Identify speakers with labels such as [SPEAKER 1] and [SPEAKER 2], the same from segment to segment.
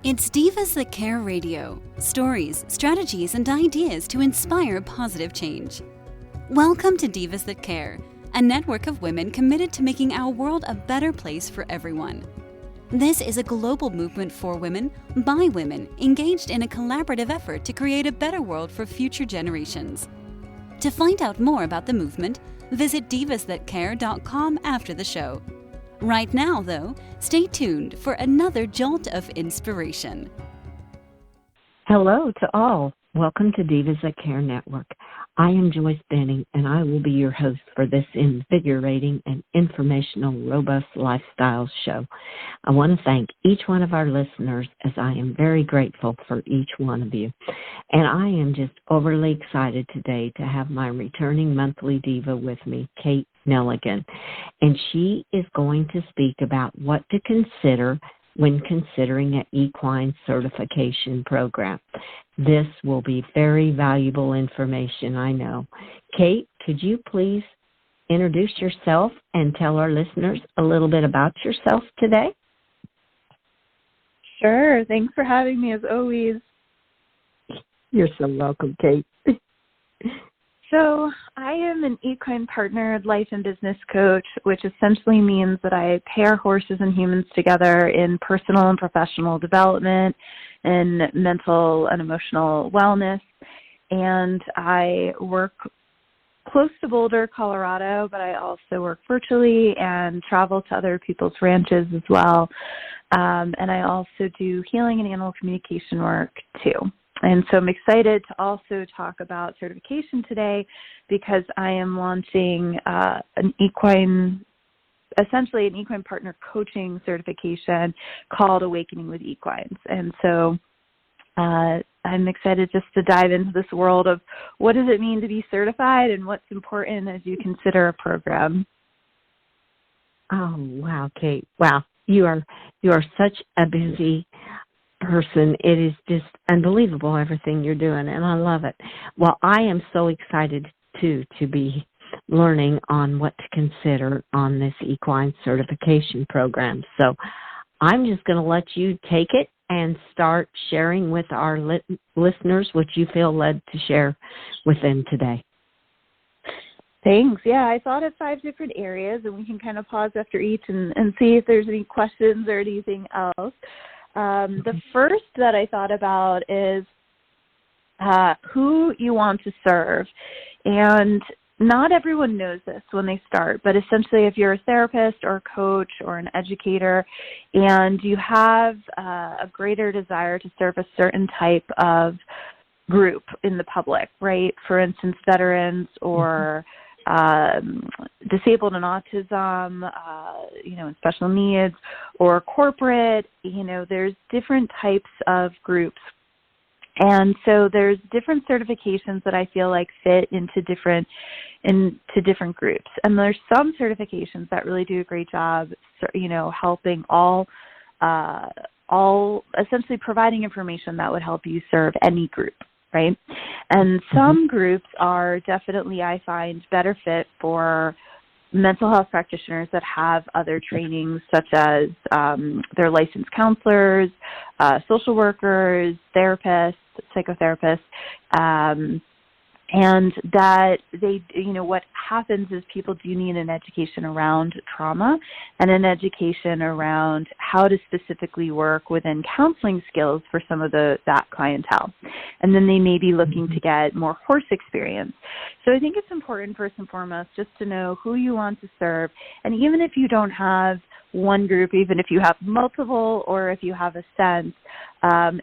[SPEAKER 1] It's Divas That Care Radio. Stories, strategies, and ideas to inspire positive change. Welcome to Divas That Care, a network of women committed to making our world a better place for everyone. This is a global movement for women, by women, engaged in a collaborative effort to create a better world for future generations. To find out more about the movement, visit divasthatcare.com after the show. Right now, though, stay tuned for another jolt of inspiration.
[SPEAKER 2] Hello to all. Welcome to Divas That Care Network. I am Joyce Benning, and I will be your host for this invigorating and informational, robust lifestyle show. I want to thank each one of our listeners, as I am very grateful for each one of you. And I am just overly excited today to have my returning monthly diva with me, Kate Neligan. And she is going to speak about what to consider when considering an equine certification program. This will be very valuable information, I know. Kate, could you please introduce yourself and tell our listeners a little bit about yourself today?
[SPEAKER 3] Sure. Thanks for having me, as always.
[SPEAKER 2] You're so welcome, Kate.
[SPEAKER 3] So I am an equine-partnered life and business coach, which essentially means that I pair horses and humans together in personal and professional development and mental and emotional wellness. And I work close to Boulder, Colorado, but I also work virtually and travel to other people's ranches as well. And I also do healing and animal communication work too. And so I'm excited to also talk about certification today because I am launching essentially an equine partner coaching certification called Awakening with Equines. And so I'm excited just to dive into this world of what does it mean to be certified and what's important as you consider a program.
[SPEAKER 2] Oh, wow, Kate. Wow. You are such a busy person. It is just unbelievable everything you're doing, and I love it. Well, I am so excited too to be learning on what to consider on this equine certification program. So I'm just going to let you take it and start sharing with our listeners what you feel led to share with them today.
[SPEAKER 3] Thanks. Yeah, I thought of 5 different areas, and we can kind of pause after each and see if there's any questions or anything else. The first that I thought about is who you want to serve. And not everyone knows this when they start, but essentially if you're a therapist or a coach or an educator and you have a greater desire to serve a certain type of group in the public, right? For instance, veterans or disabled and autism, and special needs, or corporate, there's different types of groups. And so there's different certifications that I feel like fit into different groups. And there's some certifications that really do a great job, helping all essentially providing information that would help you serve any group. Right? And some groups are definitely, I find, better fit for mental health practitioners that have other trainings, such as they're licensed counselors, social workers, therapists, psychotherapists, and that they, what happens is people do need an education around trauma and an education around how to specifically work within counseling skills for some of that clientele. And then they may be looking to get more horse experience. So I think it's important, first and foremost, just to know who you want to serve. And even if you don't have one group, even if you have multiple or if you have a sense,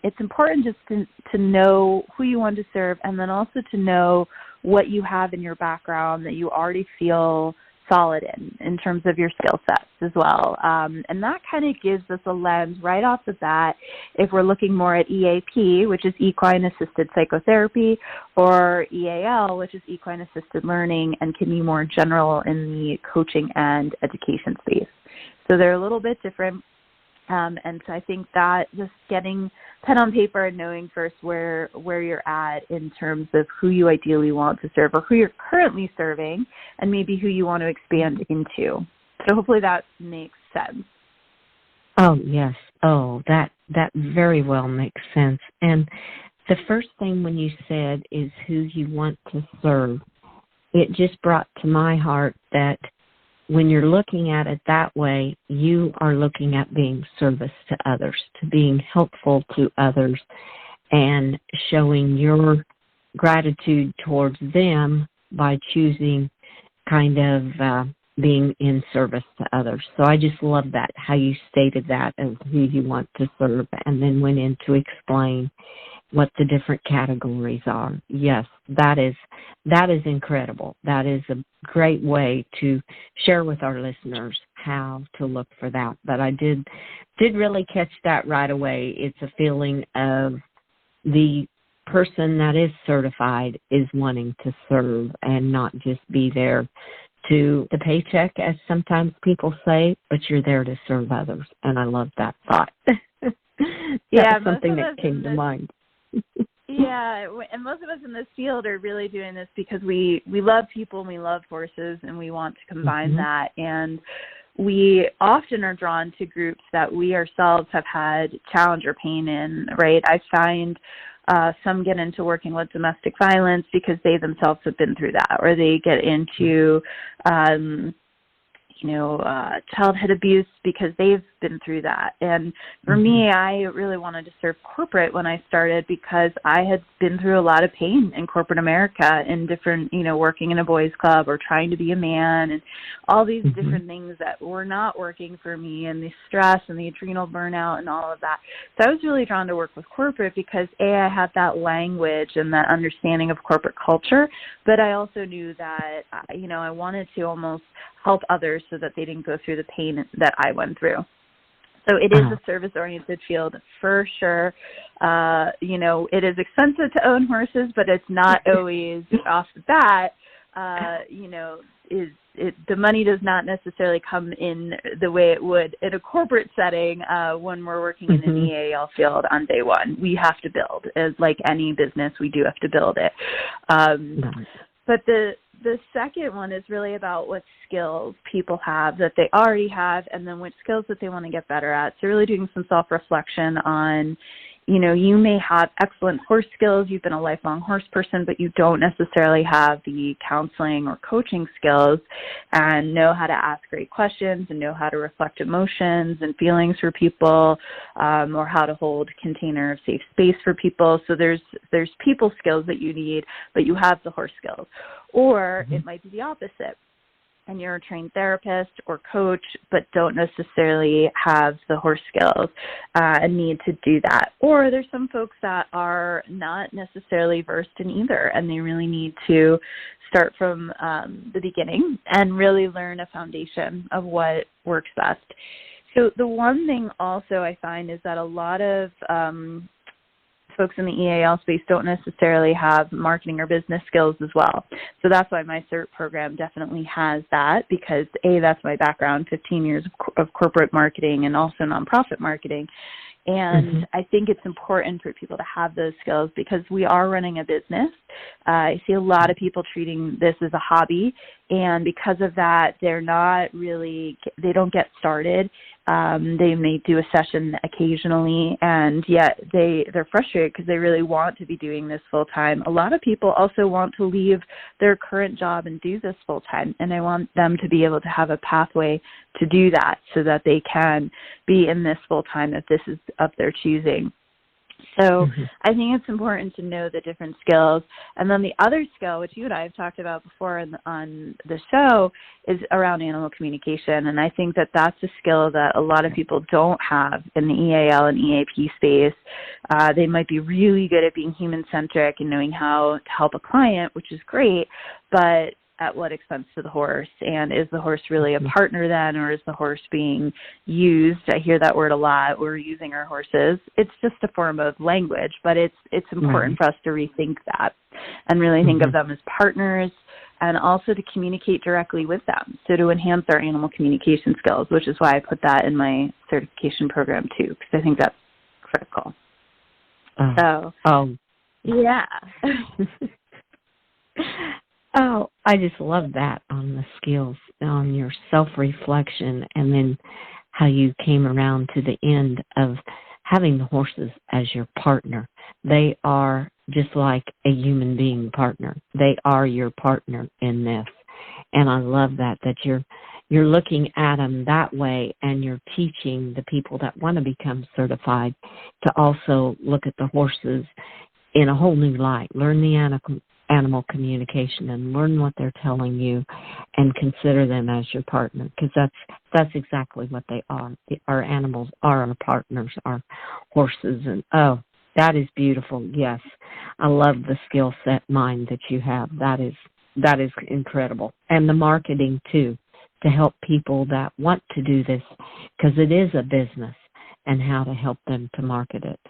[SPEAKER 3] it's important just to know who you want to serve and then also to know what you have in your background that you already feel solid in terms of your skill sets as well. And that kind of gives us a lens right off the bat if we're looking more at EAP, which is equine-assisted psychotherapy, or EAL, which is equine-assisted learning, and can be more general in the coaching and education space. So they're a little bit different. And so I think that just getting pen on paper and knowing first where you're at in terms of who you ideally want to serve or who you're currently serving and maybe who you want to expand into. So hopefully that makes sense.
[SPEAKER 2] Oh, yes. Oh, that very well makes sense. And the first thing when you said is who you want to serve, it just brought to my heart that when you're looking at it that way, you are looking at being service to others, to being helpful to others, and showing your gratitude towards them by choosing kind of being in service to others. So I just love that, how you stated that as who you want to serve, and then went in to explain what the different categories are. Yes, that is incredible. That is a great way to share with our listeners how to look for that. But I did really catch that right away. It's a feeling of the person that is certified is wanting to serve and not just be there to the paycheck, as sometimes people say, but you're there to serve others. And I love that thought. That was something that came to mind.
[SPEAKER 3] Yeah, and most of us in this field are really doing this because we love people and we love horses, and we want to combine that. And we often are drawn to groups that we ourselves have had challenge or pain in, right? I find some get into working with domestic violence because they themselves have been through that, or they get into childhood abuse because they've been through that. And for me, I really wanted to serve corporate when I started because I had been through a lot of pain in corporate America in different, working in a boys club or trying to be a man and all these different things that were not working for me, and the stress and the adrenal burnout and all of that. So I was really drawn to work with corporate because I had that language and that understanding of corporate culture, but I also knew that, I wanted to almost help others so that they didn't go through the pain that I went through. So it is a service-oriented field for sure. It is expensive to own horses, but it's not always off the bat. The money does not necessarily come in the way it would in a corporate setting when we're working in an EAL field on day one. We have to build. As like any business, we do have to build it. But the second one is really about what skills people have that they already have, and then which skills that they want to get better at. So really doing some self-reflection on, you may have excellent horse skills. You've been a lifelong horse person, but you don't necessarily have the counseling or coaching skills and know how to ask great questions and know how to reflect emotions and feelings for people, or how to hold a container of safe space for people. So there's people skills that you need, but you have the horse skills. Or it might be the opposite, and you're a trained therapist or coach, but don't necessarily have the horse skills and need to do that. Or there's some folks that are not necessarily versed in either, and they really need to start from the beginning and really learn a foundation of what works best. So the one thing also I find is that a lot of folks in the EAL space don't necessarily have marketing or business skills as well. So that's why my CERT program definitely has that, because that's my background, 15 years of corporate marketing and also nonprofit marketing. And I think it's important for people to have those skills because we are running a business. I see a lot of people treating this as a hobby, and because of that, they don't get started. They may do a session occasionally, and yet they're frustrated because they really want to be doing this full time. A lot of people also want to leave their current job and do this full time, and I want them to be able to have a pathway to do that so that they can be in this full time if this is of their choosing. So I think it's important to know the different skills. And then the other skill, which you and I have talked about before on the show, is around animal communication. And I think that that's a skill that a lot of people don't have in the EAL and EAP space. They might be really good at being human-centric and knowing how to help a client, which is great, but at what expense to the horse? And is the horse really a partner then, or is the horse being used? I hear that word a lot. We're using our horses. It's just a form of language, but it's important for us to rethink that and really think of them as partners, and also to communicate directly with them. So to enhance our animal communication skills, which is why I put that in my certification program too, because I think that's critical. Yeah.
[SPEAKER 2] Oh, I just love that on the skills, on your self-reflection, and then how you came around to the end of having the horses as your partner. They are just like a human being partner. They are your partner in this. And I love that you're looking at them that way, and you're teaching the people that want to become certified to also look at the horses in a whole new light, learn the animal communication and learn what they're telling you and consider them as your partner, because that's exactly what they are. Our animals are our partners, our horses. And oh, that is beautiful. Yes, I love the skill set mind that you have. That is incredible. And the marketing too, to help people that want to do this, because it is a business, and how to help them to market it.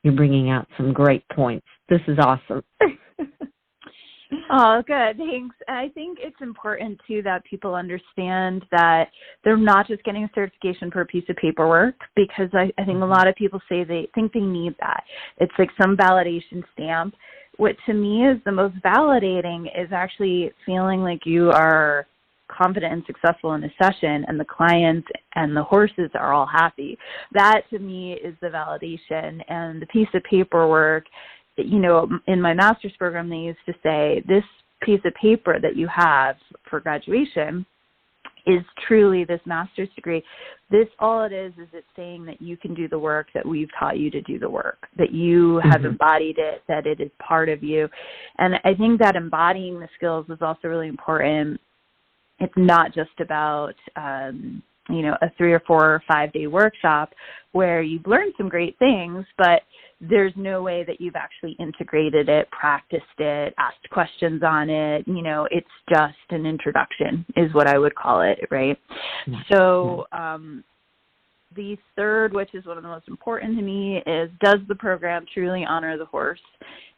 [SPEAKER 2] You're bringing out some great points. This is awesome.
[SPEAKER 3] Oh, good. Thanks. I think it's important, too, that people understand that they're not just getting a certification for a piece of paperwork, because I think a lot of people say they think they need that. It's like some validation stamp. What to me is the most validating is actually feeling like you are confident and successful in a session, and the clients and the horses are all happy. That, to me, is the validation. And the piece of paperwork, you know, in my master's program, they used to say, this piece of paper that you have for graduation is truly this master's degree. This, all it is it's saying that you can do the work, that we've taught you to do the work, that you have embodied it, that it is part of you. And I think that embodying the skills is also really important. It's not just about, you know, a 3 or 4 or 5 day workshop where you've learned some great things, but there's no way that you've actually integrated it, practiced it, asked questions on it. You know, it's just an introduction is what I would call it, right? Yeah. So the third, which is one of the most important to me, is, does the program truly honor the horse?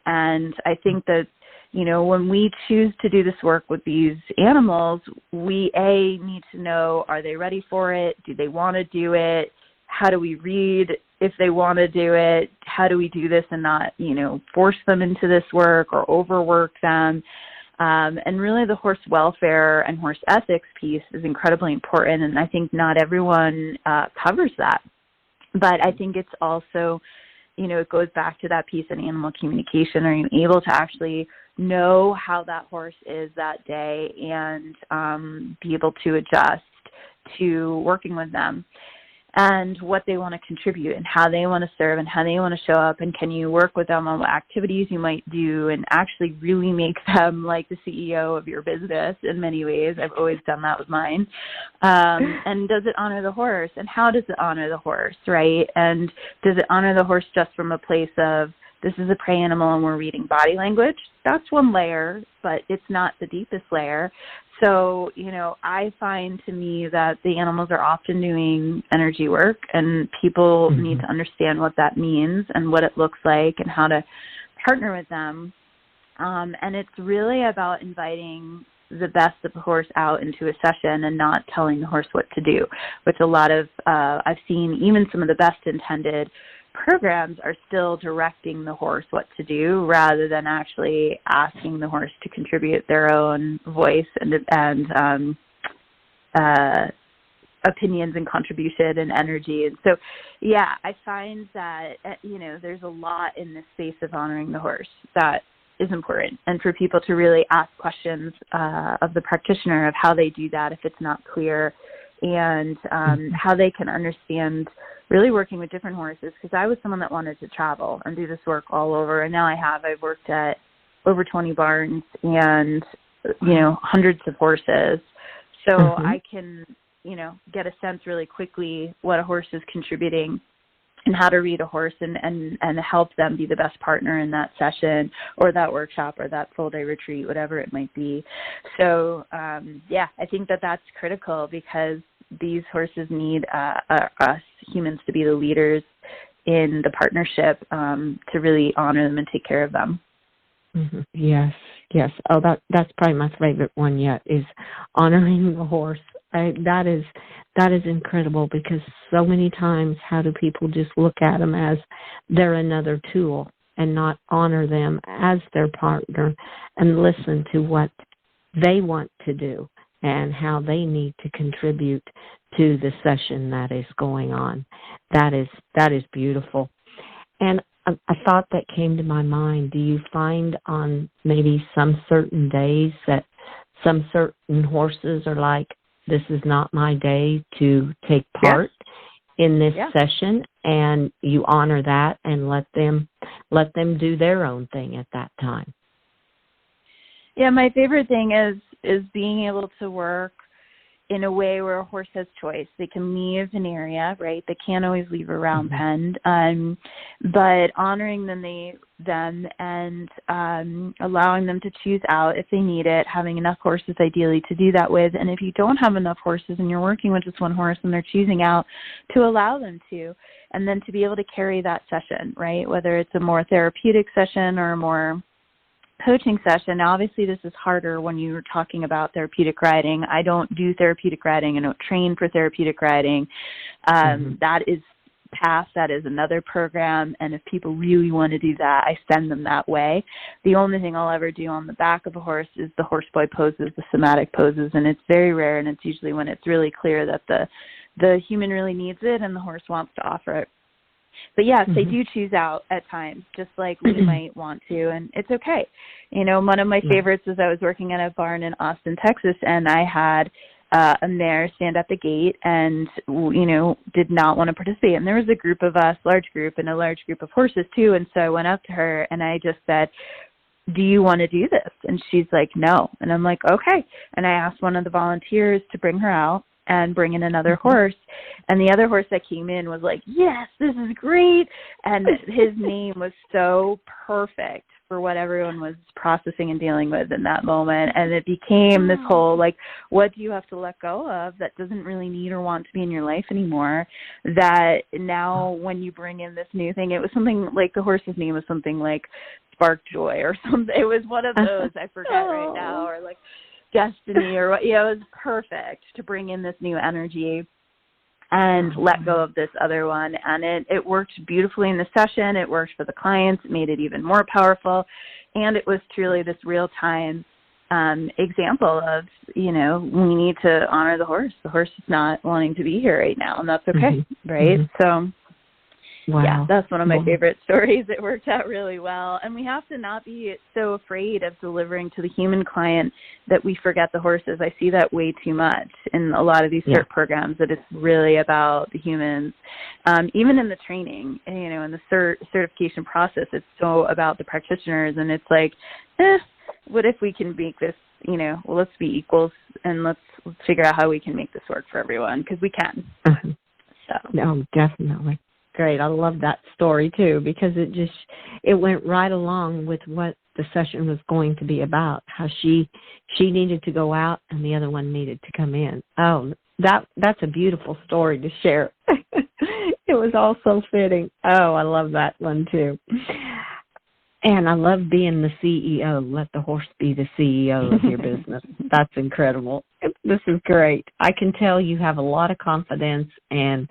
[SPEAKER 3] And I think that, you know, when we choose to do this work with these animals, we, need to know, are they ready for it? Do they want to do it? How do we read if they want to do it? How do we do this and not, you know, force them into this work or overwork them? And really the horse welfare and horse ethics piece is incredibly important, and I think not everyone covers that. But I think it's also, you know, it goes back to that piece in animal communication. Are you able to actually know how that horse is that day and be able to adjust to working with them and what they want to contribute and how they want to serve and how they want to show up, and can you work with them on what activities you might do and actually really make them like the CEO of your business in many ways. I've always done that with mine. And does it honor the horse, and how does it honor the horse, right? And does it honor the horse just from a place of, this is a prey animal and we're reading body language? That's one layer, but it's not the deepest layer. So, you know, I find to me that the animals are often doing energy work, and people need to understand what that means and what it looks like and how to partner with them. And it's really about inviting the best of the horse out into a session and not telling the horse what to do, which a lot of, I've seen even some of the best intended programs are still directing the horse what to do rather than actually asking the horse to contribute their own voice and opinions and contribution and energy. And so, yeah, I find that, you know, there's a lot in this space of honoring the horse that is important, and for people to really ask questions of the practitioner of how they do that if it's not clear, and how they can understand really working with different horses, because I was someone that wanted to travel and do this work all over, and now I've worked at over 20 barns and, you know, hundreds of horses. So I can, you know, get a sense really quickly what a horse is contributing and how to read a horse and help them be the best partner in that session or that workshop or that full day retreat, whatever it might be. So, yeah, I think that that's critical, because these horses need us humans to be the leaders in the partnership to really honor them and take care of them.
[SPEAKER 2] Yes. Oh, that's probably my favorite one yet, is honoring the horse. That is incredible, because so many times how do people just look at them as they're another tool and not honor them as their partner and listen to what they want to do and how they need to contribute to the session that is going on. That is beautiful. And a thought that came to my mind, do you find on maybe some certain days that some certain horses are like, this is not my day to take part in this session, and you honor that and let them do their own thing at that time?
[SPEAKER 3] Yeah, my favorite thing is being able to work in a way where a horse has choice. They can leave an area, right? They can't always leave a round pen, but honoring them and allowing them to choose out if they need it, having enough horses ideally to do that with. And if you don't have enough horses and you're working with just one horse and they're choosing out, to allow them to, and then to be able to carry that session, right? Whether it's a more therapeutic session or a more coaching session. Now, obviously, this is harder when you're talking about therapeutic riding. I don't do therapeutic riding. I don't train for therapeutic riding. That is past. That is another program. And if people really want to do that, I send them that way. The only thing I'll ever do on the back of a horse is the horse boy poses, the somatic poses. And it's very rare. And it's usually when it's really clear that the human really needs it and the horse wants to offer it. But yes, they do choose out at times, just like we might want to, and it's okay. You know, one of my favorites is I was working at a barn in Austin, Texas, and I had a mare stand at the gate and, you know, did not want to participate. And there was a group of us, large group, and a large group of horses too. And so I went up to her and I just said, do you want to do this? And she's like, no. And I'm like, okay. And I asked one of the volunteers to bring her out and bring in another horse. And the other horse that came in was like, yes, this is great. And his name was so perfect for what everyone was processing and dealing with in that moment. And it became this whole, like, what do you have to let go of that doesn't really need or want to be in your life anymore, that now when you bring in this new thing, it was something like the horse's name was something like Spark Joy or something. It was one of those, I forget right now, or like Destiny or what. Yeah, it was perfect to bring in this new energy and let go of this other one. And it worked beautifully in the session. It worked for the clients. It made it even more powerful. And it was truly this real-time example of, you know, we need to honor the horse. The horse is not wanting to be here right now, and that's okay, right? So, yeah, that's one of my favorite stories. It worked out really well. And we have to not be so afraid of delivering to the human client that we forget the horses. I see that way too much in a lot of these cert programs, that it's really about the humans. Even in the training, you know, in the certification process, it's so about the practitioners. And it's like, what if we can make this, you know, well, let's be equals and let's figure out how we can make this work for everyone, because we can. So.
[SPEAKER 2] No, definitely. Great. I love that story too, because it went right along with what the session was going to be about, how she needed to go out and the other one needed to come in. Oh, that's a beautiful story to share. It was all so fitting. Oh, I love that one too. And I love being the CEO. Let the horse be the CEO of your business. That's incredible. This is great. I can tell you have a lot of confidence, and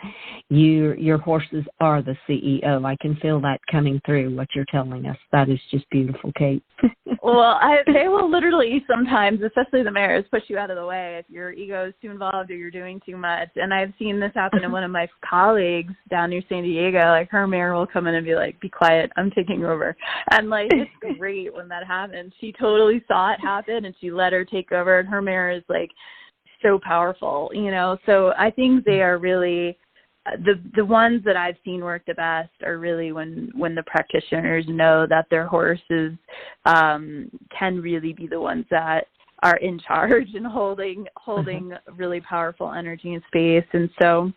[SPEAKER 2] your horses are the CEO. I can feel that coming through, what you're telling us. That is just beautiful, Kate.
[SPEAKER 3] Well, they will literally sometimes, especially the mares, push you out of the way if your ego is too involved or you're doing too much. And I've seen this happen to one of my colleagues down near San Diego. Like, her mare will come in and be like, be quiet, I'm taking over. And, like, it's great when that happens. She totally saw it happen, and she let her take over. And her mare is, like, so powerful, you know. So I think they are really the ones that I've seen work the best are really when the practitioners know that their horses can really be the ones that are in charge and holding really powerful energy and space. And so,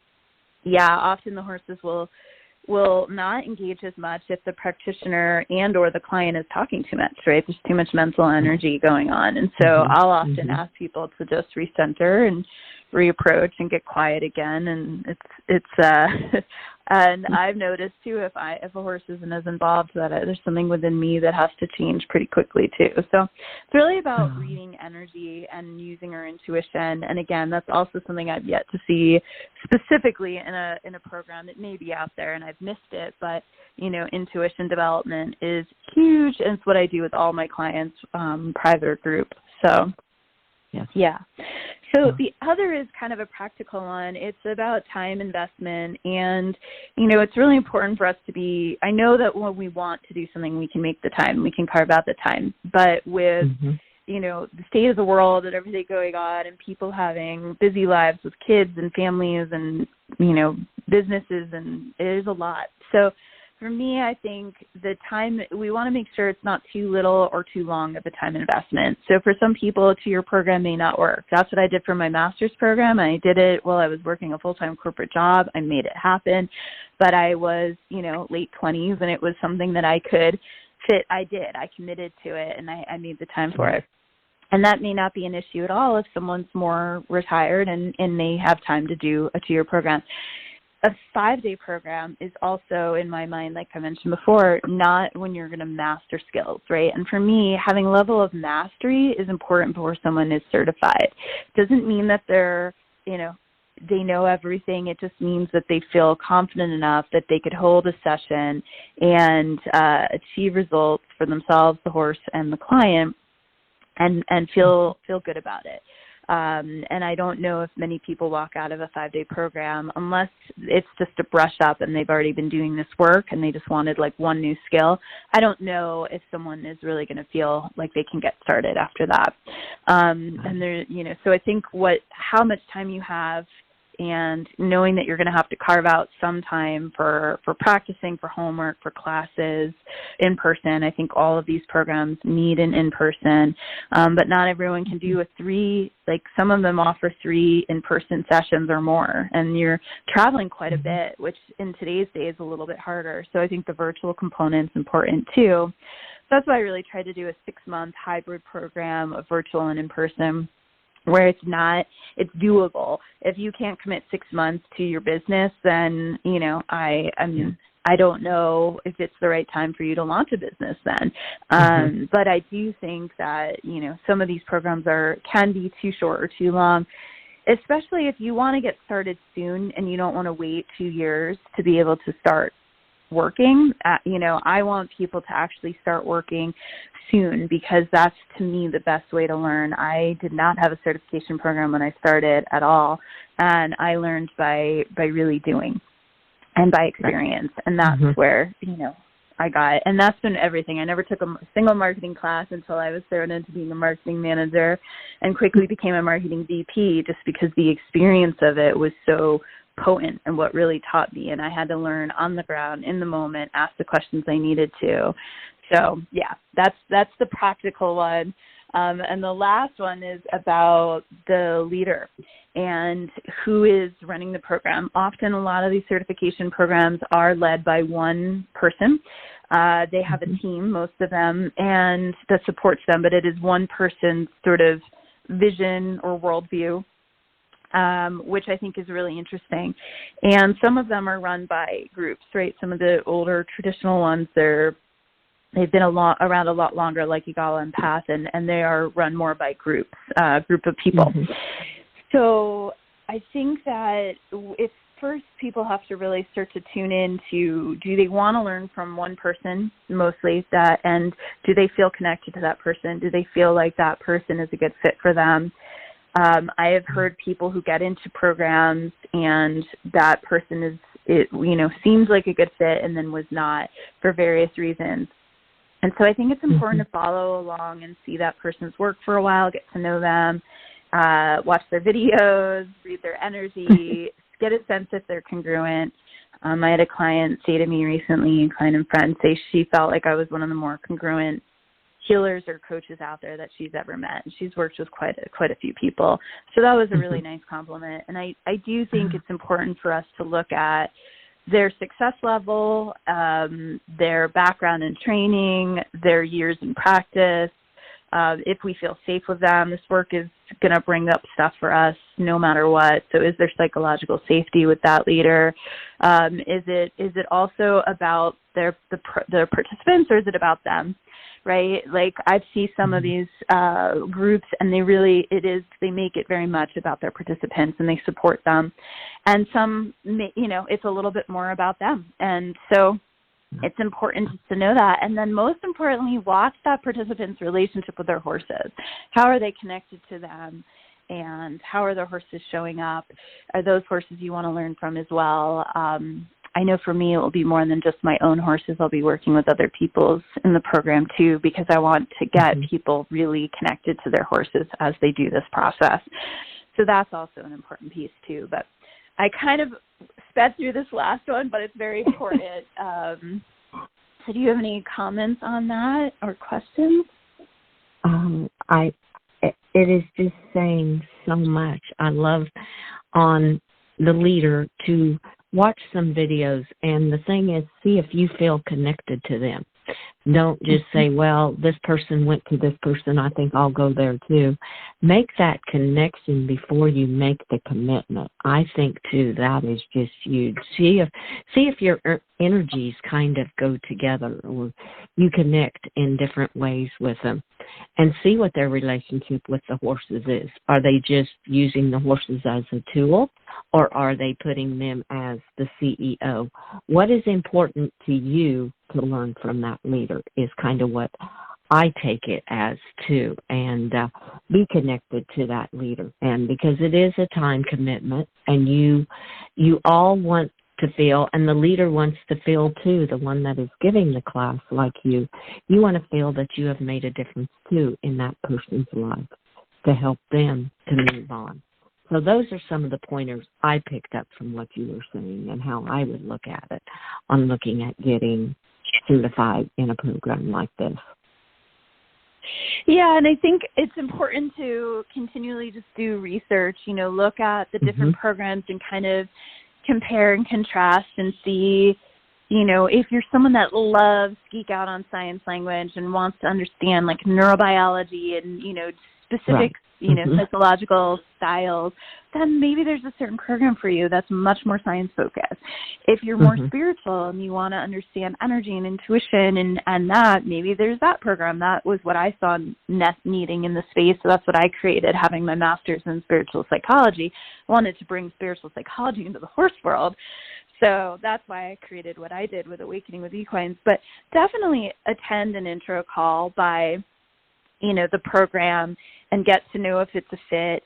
[SPEAKER 3] yeah, often the horses will not engage as much if the practitioner and or the client is talking too much, right? There's too much mental energy going on. And so I'll often ask people to just recenter and reapproach and get quiet again. And it's and I've noticed too, if a horse isn't as involved, that there's something within me that has to change pretty quickly too. So it's really about reading energy and using our intuition. And again, that's also something I've yet to see specifically in a program. It may be out there and I've missed it, but you know, intuition development is huge, and it's what I do with all my clients, private or group. So.
[SPEAKER 2] Yes.
[SPEAKER 3] Yeah. So the other is kind of a practical one. It's about time investment. And, it's really important for us to be, I know that when we want to do something, we can make the time, we can carve out the time. But with, the state of the world and everything going on and people having busy lives with kids and families and, businesses, and it is a lot. So for me, I think the time, we want to make sure it's not too little or too long of a time investment. So for some people, a 2-year program may not work. That's what I did for my master's program. I did it while I was working a full-time corporate job. I made it happen. But I was, late 20s, and it was something that I could fit. I did. I committed to it, and I made the time for it. And that may not be an issue at all if someone's more retired and they have time to do a 2-year program. A 5-day program is also, in my mind, like I mentioned before, not when you're going to master skills, right? And for me, having a level of mastery is important before someone is certified. It doesn't mean that they're, they know everything. It just means that they feel confident enough that they could hold a session and achieve results for themselves, the horse, and the client, and feel good about it. And I don't know if many people walk out of a 5-day program unless it's just a brush up and they've already been doing this work and they just wanted like one new skill. I don't know if someone is really going to feel like they can get started after that. And there, so I think how much time you have, and knowing that you're going to have to carve out some time for practicing, for homework, for classes, in person. I think all of these programs need an in-person, but not everyone can do some of them offer 3 in-person sessions or more, and you're traveling quite a bit, which in today's day is a little bit harder. So I think the virtual component's important too. So that's why I really tried to do a 6-month hybrid program of virtual and in-person, where it's doable. If you can't commit 6 months to your business, then, I don't know if it's the right time for you to launch a business then. But I do think that, some of these programs can be too short or too long, especially if you want to get started soon and you don't want to wait 2 years to be able to start working. I want people to actually start working soon, because that's, to me, the best way to learn. I did not have a certification program when I started at all, and I learned by really doing and by experience, and that's where, I got it. And that's been everything. I never took a single marketing class until I was thrown into being a marketing manager, and quickly became a marketing VP just because the experience of it was so potent and what really taught me. And I had to learn on the ground, in the moment, ask the questions I needed to. So yeah, that's the practical one. And the last one is about the leader and who is running the program. Often a lot of these certification programs are led by one person. They have a team, most of them, and that supports them, but it is one person's sort of vision or worldview, which I think is really interesting. And some of them are run by groups, right? Some of the older traditional ones, they've been around a lot longer, like Egala and Path, and they are run more by group of people. So I think that if first people have to really start to tune in to, do they want to learn from one person mostly, and do they feel connected to that person? Do they feel like that person is a good fit for them? I have heard people who get into programs and that person seems like a good fit and then was not for various reasons. And so I think it's important to follow along and see that person's work for a while, get to know them, watch their videos, read their energy, get a sense if they're congruent. I had a client say to me recently, a client and friend, say she felt like I was one of the more congruent healers or coaches out there that she's ever met. And she's worked with quite a few people. So that was a really nice compliment. And I do think it's important for us to look at their success level, their background in training, their years in practice. If we feel safe with them, this work is going to bring up stuff for us no matter what. So is there psychological safety with that leader? Is it also about the participants, or is it about them? Right? Like I see some of these groups, and they make it very much about their participants, and they support them. And some, it's a little bit more about them. And so it's important to know that. And then most importantly, watch that participant's relationship with their horses. How are they connected to them? and how are the horses showing up? Are those horses you want to learn from as well? I know for me it will be more than just my own horses. I'll be working with other people's in the program too, because I want to get people really connected to their horses as they do this process. So that's also an important piece too. But I kind of sped through this last one, but it's very important. So do you have any comments on that or questions?
[SPEAKER 2] It is just saying so much. I love on the leader to watch some videos, and the thing is, see if you feel connected to them. Don't just say, well, this person went to this person, I think I'll go there too. Make that connection before you make the commitment. I think, too, that is just huge. See if your energies kind of go together or you connect in different ways with them, and see what their relationship with the horses is. Are they just using the horses as a tool, or are they putting them as the CEO? What is important to you to learn from that leader is kind of what I take it as too, and be connected to that leader. And because it is a time commitment, and you all want to feel, and the leader wants to feel too, the one that is giving the class like you want to feel that you have made a difference too in that person's life to help them to move on. So those are some of the pointers I picked up from what you were saying and how I would look at it on looking at getting certified in a program like this.
[SPEAKER 3] Yeah, and I think it's important to continually just do research, look at the different programs and kind of compare and contrast and see, if you're someone that loves geek out on science language and wants to understand like neurobiology and, specific, psychological styles, then maybe there's a certain program for you that's much more science focused. If you're more spiritual and you want to understand energy and intuition and that, maybe there's that program. That was what I saw needing in the space, so that's what I created, having my master's in spiritual psychology. I wanted to bring spiritual psychology into the horse world. So that's why I created what I did with Awakening with Equines. But definitely attend an intro call by, the program and get to know if it's a fit.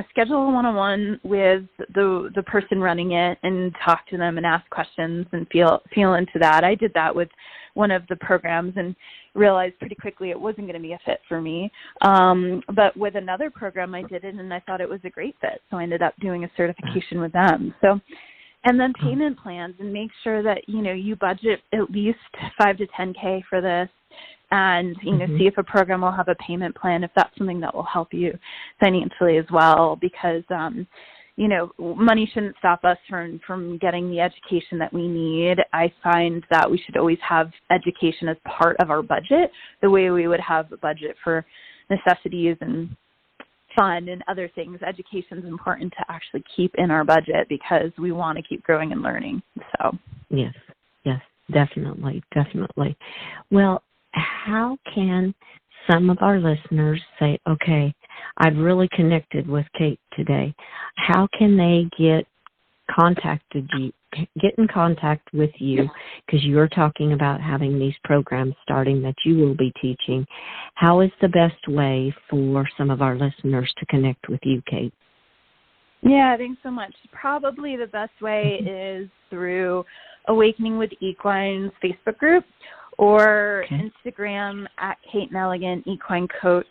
[SPEAKER 3] Schedule a one-on-one with the person running it and talk to them and ask questions and feel into that. I did that with one of the programs and realized pretty quickly it wasn't going to be a fit for me. But with another program, I did it and I thought it was a great fit. So I ended up doing a certification with them. So, and then payment plans, and make sure that, you budget at least $5,000 to $10,000 for this. And, see if a program will have a payment plan, if that's something that will help you financially as well, because, money shouldn't stop us from getting the education that we need. I find that we should always have education as part of our budget, the way we would have a budget for necessities and fun and other things. Education is important to actually keep in our budget because we want to keep growing and learning. So
[SPEAKER 2] yes, definitely. Well, how can some of our listeners say, okay, I've really connected with Kate today? How can they get in contact with you, because you're talking about having these programs starting that you will be teaching? How is the best way for some of our listeners to connect with you, Kate?
[SPEAKER 3] Yeah, thanks so much. Probably the best way is through Awakening with Equines Facebook group, or Instagram at Kate Neligan, Equine Coach.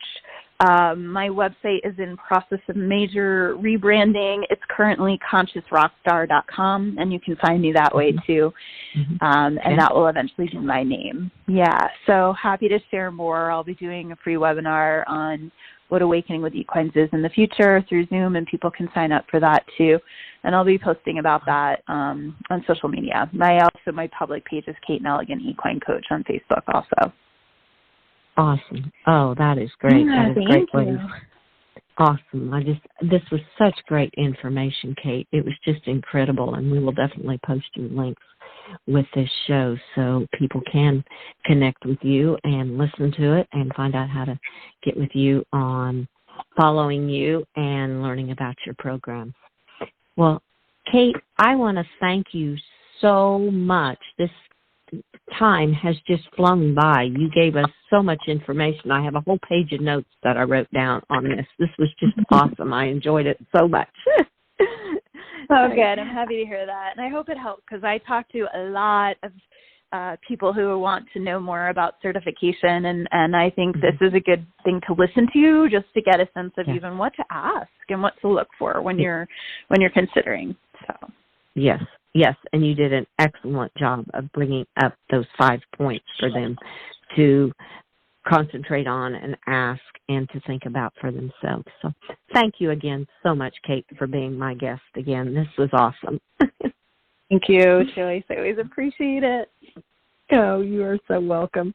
[SPEAKER 3] My website is in process of major rebranding. It's currently consciousrockstar.com, and you can find me that way too. And that will eventually be my name. Yeah, so happy to share more. I'll be doing a free webinar on what Awakening with Equines is in the future through Zoom, and people can sign up for that too. And I'll be posting about that on social media. My public page is Kate Neligan, Equine Coach on Facebook also.
[SPEAKER 2] Awesome. Oh, that is great.
[SPEAKER 3] Yeah,
[SPEAKER 2] that is
[SPEAKER 3] thank
[SPEAKER 2] great.
[SPEAKER 3] you.
[SPEAKER 2] Awesome. This was such great information, Kate. It was just incredible, and we will definitely post your links with this show so people can connect with you and listen to it and find out how to get with you on following you and learning about your program. Well, Kate, I want to thank you so much. time has just flown by. You gave us so much information. I have a whole page of notes that I wrote down on this. This was just awesome. I enjoyed it so much.
[SPEAKER 3] Oh, good. I'm happy to hear that. And I hope it helped, because I talk to a lot of people who want to know more about certification, and I think this is a good thing to listen to, just to get a sense of even what to ask and what to look for when you're considering. So
[SPEAKER 2] yes, and you did an excellent job of bringing up those 5 points for them to concentrate on and ask and to think about for themselves. So thank you again so much, Kate, for being my guest again. This was awesome.
[SPEAKER 3] Thank you, Joyce. I always appreciate it.
[SPEAKER 2] Oh, you are so welcome.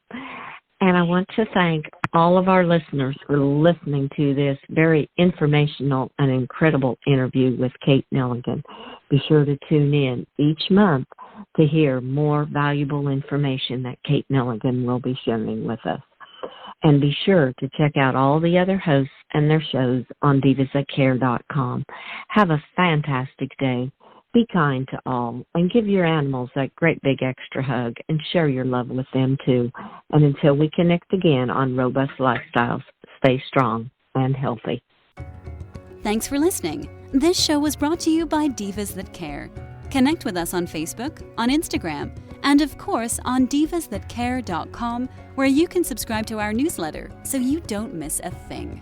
[SPEAKER 2] And I want to thank all of our listeners for listening to this very informational and incredible interview with Kate Neligan. Be sure to tune in each month to hear more valuable information that Kate Neligan will be sharing with us. And be sure to check out all the other hosts and their shows on divasthatcare.com. Have a fantastic day. Be kind to all, and give your animals that great big extra hug, and share your love with them too. And until we connect again on Robust Lifestyles, stay strong and healthy.
[SPEAKER 1] Thanks for listening. This show was brought to you by Divas That Care. Connect with us on Facebook, on Instagram, and of course on divasthatcare.com, where you can subscribe to our newsletter so you don't miss a thing.